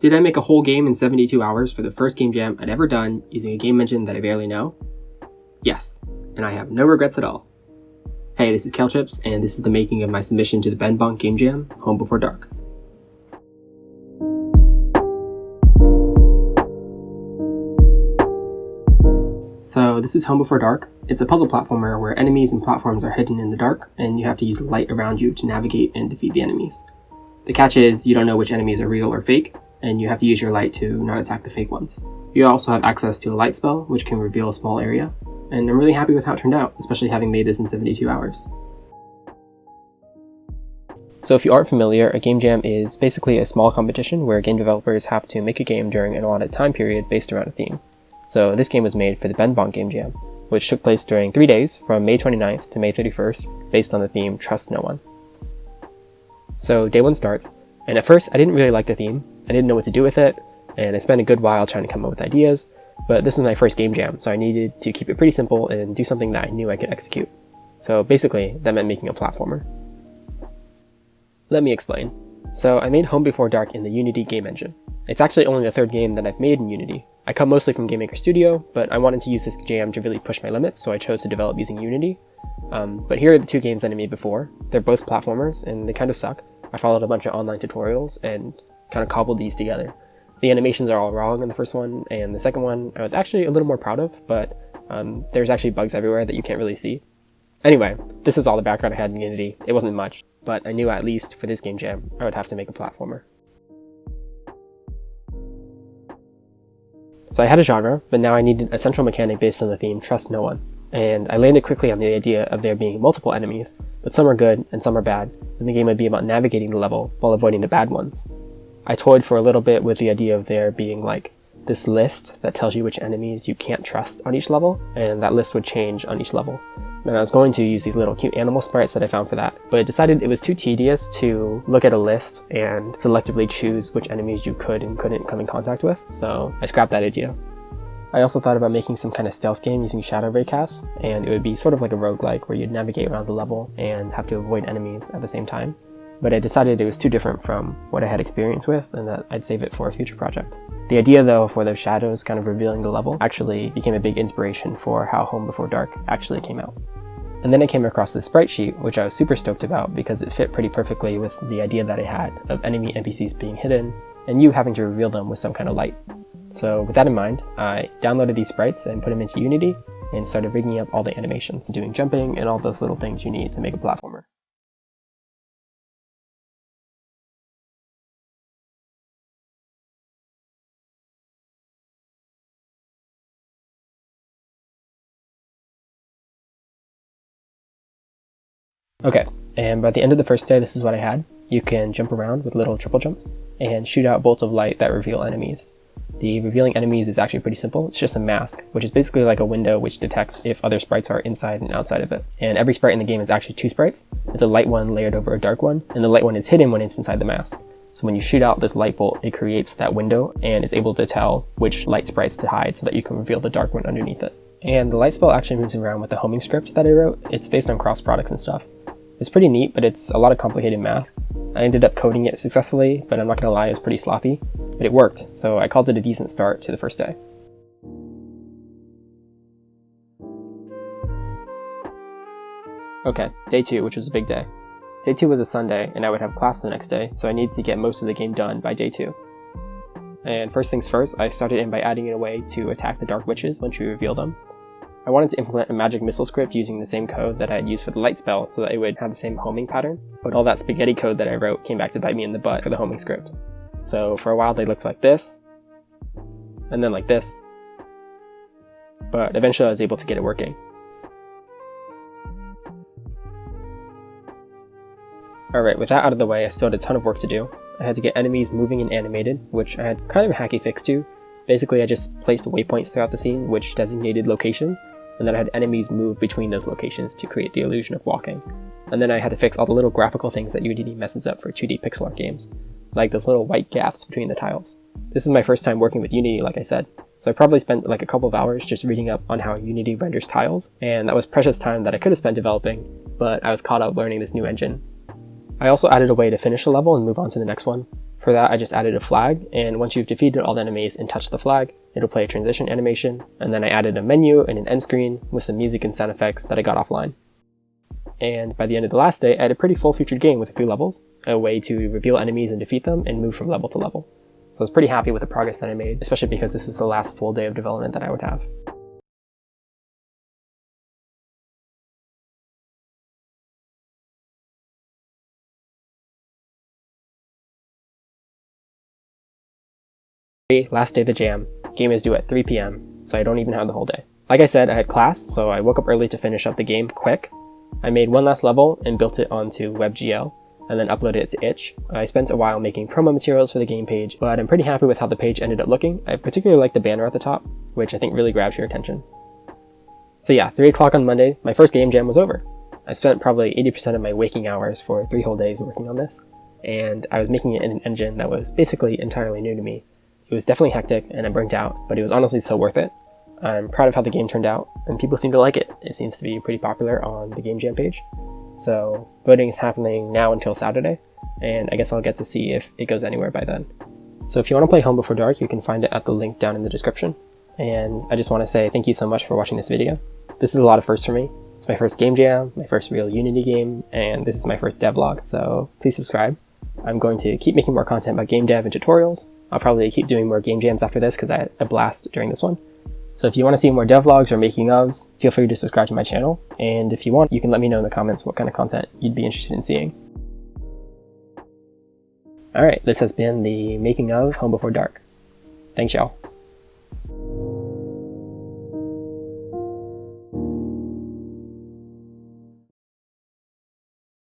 Did I make a whole game in 72 hours for the first game jam I'd ever done using a game engine that I barely know? Yes, and I have no regrets at all. Hey, this is KalechippsDev, and this is the making of my submission to the BenBonk Game Jam, Home Before Dark. So this is Home Before Dark. It's a puzzle platformer where enemies and platforms are hidden in the dark, and you have to use light around you to navigate and defeat the enemies. The catch is you don't know which enemies are real or fake, and you have to use your light to not attack the fake ones. You also have access to a light spell, which can reveal a small area, and I'm really happy with how it turned out, especially having made this in 72 hours. So if you aren't familiar, a game jam is basically a small competition where game developers have to make a game during an allotted time period based around a theme. So this game was made for the BenBonk Game Jam, which took place during 3 days from May 29th to May 31st, based on the theme Trust No One. So day 1 starts, and at first I didn't really like the theme. I didn't know what to do with it, and I spent a good while trying to come up with ideas, but this was my first game jam, so I needed to keep it pretty simple and do something that I knew I could execute. So basically, that meant making a platformer. Let me explain. So I made Home Before Dark in the Unity game engine. It's actually only the third game that I've made in Unity. I come mostly from Game Maker Studio, but I wanted to use this jam to really push my limits, so I chose to develop using Unity. But here are the 2 games that I made before. They're both platformers, and they kind of suck. I followed a bunch of online tutorials and kind of cobbled these together. The animations are all wrong in the first one, and the second one I was actually a little more proud of, but there's actually bugs everywhere that you can't really see. Anyway, this is all the background I had in Unity. It wasn't much, but I knew at least for this game jam, I would have to make a platformer. So I had a genre, but now I needed a central mechanic based on the theme Trust No One. And I landed quickly on the idea of there being multiple enemies, but some are good and some are bad, and the game would be about navigating the level while avoiding the bad ones. I toyed for a little bit with the idea of there being like this list that tells you which enemies you can't trust on each level, and that list would change on each level. And I was going to use these little cute animal sprites that I found for that, but I decided it was too tedious to look at a list and selectively choose which enemies you could and couldn't come in contact with, so I scrapped that idea. I also thought about making some kind of stealth game using shadow ray casts, and it would be sort of like a roguelike where you'd navigate around the level and have to avoid enemies at the same time. But I decided it was too different from what I had experience with and that I'd save it for a future project. The idea though for those shadows kind of revealing the level actually became a big inspiration for how Home Before Dark actually came out. And then I came across this sprite sheet, which I was super stoked about because it fit pretty perfectly with the idea that I had of enemy NPCs being hidden and you having to reveal them with some kind of light. So with that in mind, I downloaded these sprites and put them into Unity and started rigging up all the animations, doing jumping and all those little things you need to make a platformer. Okay, and by the end of the first day, this is what I had. You can jump around with little triple jumps and shoot out bolts of light that reveal enemies. The revealing enemies is actually pretty simple. It's just a mask, which is basically like a window which detects if other sprites are inside and outside of it. And every sprite in the game is actually 2 sprites. It's a light one layered over a dark one, and the light one is hidden when it's inside the mask. So when you shoot out this light bolt, it creates that window and is able to tell which light sprites to hide so that you can reveal the dark one underneath it. And the light spell actually moves around with the homing script that I wrote. It's based on cross products and stuff. It's pretty neat, but it's a lot of complicated math. I ended up coding it successfully, but I'm not gonna lie, it was pretty sloppy. But it worked, so I called it a decent start to the first day. Okay, day 2, which was a big day. Day 2 was a Sunday, and I would have class the next day, so I needed to get most of the game done by day 2. And first things first, I started in by adding in a way to attack the Dark Witches once you reveal them. I wanted to implement a magic missile script using the same code that I had used for the light spell so that it would have the same homing pattern, but all that spaghetti code that I wrote came back to bite me in the butt for the homing script. So for a while they looked like this, and then like this, but eventually I was able to get it working. Alright, with that out of the way, I still had a ton of work to do. I had to get enemies moving and animated, which I had kind of a hacky fix to. Basically, I just placed waypoints throughout the scene which designated locations, and then I had enemies move between those locations to create the illusion of walking. And then I had to fix all the little graphical things that Unity messes up for 2D pixel art games, like those little white gaps between the tiles. This is my first time working with Unity, like I said, so I probably spent like a couple of hours just reading up on how Unity renders tiles, and that was precious time that I could have spent developing, but I was caught up learning this new engine. I also added a way to finish a level and move on to the next one. For that, I just added a flag, and once you've defeated all the enemies and touched the flag, it'll play a transition animation, and then I added a menu and an end screen with some music and sound effects that I got offline. And by the end of the last day, I had a pretty full-featured game with a few levels, a way to reveal enemies and defeat them, and move from level to level. So I was pretty happy with the progress that I made, especially because this was the last full day of development that I would have. Last day of the jam. Game is due at 3 p.m, so I don't even have the whole day. Like I said, I had class, so I woke up early to finish up the game quick. I made one last level and built it onto WebGL, and then uploaded it to itch. I spent a while making promo materials for the game page, but I'm pretty happy with how the page ended up looking. I particularly like the banner at the top, which I think really grabs your attention. So yeah, 3 o'clock on Monday, my first game jam was over. I spent probably 80% of my waking hours for 3 whole days working on this, and I was making it in an engine that was basically entirely new to me. It was definitely hectic and I burnt out, but it was honestly so worth it. I'm proud of how the game turned out, and people seem to like it. It seems to be pretty popular on the Game Jam page. So voting is happening now until Saturday, and I guess I'll get to see if it goes anywhere by then. So if you want to play Home Before Dark, you can find it at the link down in the description. And I just want to say thank you so much for watching this video. This is a lot of firsts for me. It's my first Game Jam, my first real Unity game, and this is my first devlog, so please subscribe. I'm going to keep making more content about game dev and tutorials. I'll probably keep doing more game jams after this because I had a blast during this one. So if you want to see more devlogs or making ofs, feel free to subscribe to my channel. And if you want, you can let me know in the comments what kind of content you'd be interested in seeing. Alright, this has been the making of Home Before Dark. Thanks y'all.